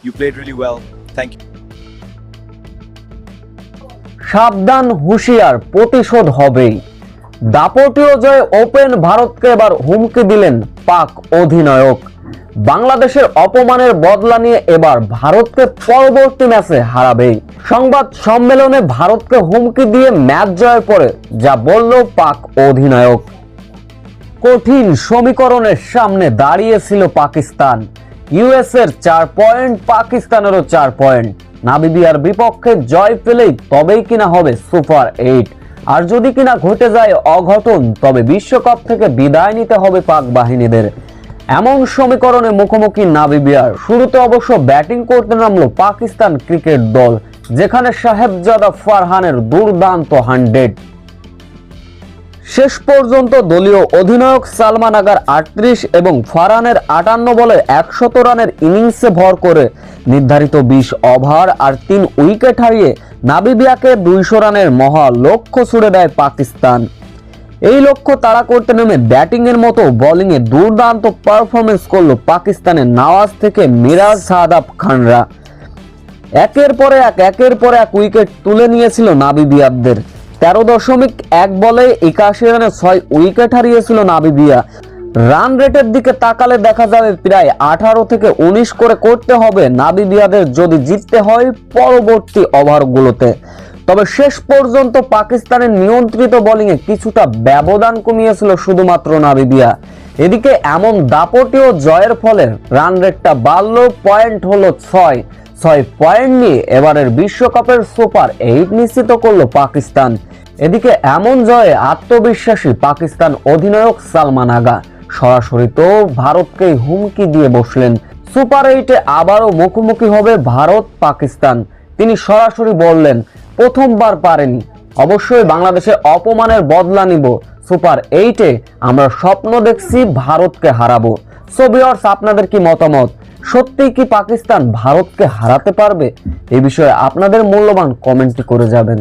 You played really well. Thank you. সাবধান, হুঁশিয়ার, প্রতিশোধ হবেই। দাপটীয় জয়ে ওপেন ভারতকে এবার হুমকি দিলেন পাক অধিনায়ক। বাংলাদেশের অপমানের বদলা নিয়ে এবার ভারতকে পরবর্তী ম্যাচে হারাবেই। সংবাদ সম্মেলনে ভারতকে হুমকি দিয়ে ম্যাচ জয়ের পরে যা বলল পাক অধিনায়ক। কঠিন সমীকরণের সামনে দাঁড়িয়েছিল পাকিস্তান। ইউএস এর 4 পয়েন্ট, পাকিস্তানেরও 4 পয়েন্ট। নামিবিয়ার বিপক্ষে জয় পেলেই তবেই কিনা হবে সুপার 8। আর যদি কিনা ঘটে যায় অঘটন, তবে বিশ্বকাপ থেকে বিদায় নিতে হবে পাক বাহিনীদের। এমন সমীকরণে মুখোমুখি নামিবিয়ার। শুরুতে অবশ্য ব্যাটিং করতে নামলো পাকিস্তান ক্রিকেট দল, যেখানে সাহেবজাদা ফারহানের দুর্দান্ত 100। শেষ পর্যন্ত দলীয় অধিনায়ক সালমান আগার 38 এবং ফারহানের 58 বলে 100 রানের ইনিংসে ভর করে নির্ধারিত 20 ওভার আর 3 উইকেট হারিয়ে নামিবিয়াকে 200 রানের মহা লক্ষ্য ছুড়ে দেয় পাকিস্তান। এই লক্ষ্য তাড়া করতে নেমে ব্যাটিং এর মতো বোলিং এ দুর্দান্ত পারফরমেন্স করলো পাকিস্তানের নওয়াজ থেকে মিরাজ সাদাব খানরা। একের পর এক উইকেট তুলে নিয়েছিল নামিবিয়ানদের। 13.1 বলে 81 রানে 6 উইকেট হারিয়েছিল নামিবিয়া। রান রেটের দিকে তাকালে দেখা যাবে প্রায় 18 থেকে 19 করে করতে হবে নামিবিয়াদের যদি জিততে হয় পরবর্তী ওভারগুলোতে। তবে শেষ পর্যন্ত পাকিস্তানের নিয়ন্ত্রিত বোলিংয়ে কিছুটা ব্যবধান কমিয়েছিল শুধুমাত্র নামিবিয়া। এদিকে এমন দাপটীয় জয়ের ফলে রান রেটটা বাড়ল, পয়েন্ট হলো 6 পয়েন্ট নিয়ে এবারের বিশ্বকাপের সুপার 8 নিশ্চিত করলো পাকিস্তান। এদিকে এমন জয়ে আত্মবিশ্বাসী পাকিস্তান অধিনায়ক সালমান আগা সরাসরি তো ভারতকে হুমকি দিয়ে বসলেন। সুপার 8-এ আবারও মুখোমুখি হবে ভারত পাকিস্তান। তিনি সরাসরি বললেন, প্রথমবার পারেনি, অবশ্যই বাংলাদেশের অপমানের বদলা নিব। সুপার 8-এ আমরা স্বপ্ন দেখছি ভারতকে হারাবো। সো ভিউয়ার্স, আপনাদের কি মতামত? সত্যিই কি পাকিস্তান ভারতকে হারাতে পারবে? এই বিষয়ে আপনাদের মূল্যবান কমেন্টটি করে যাবেন।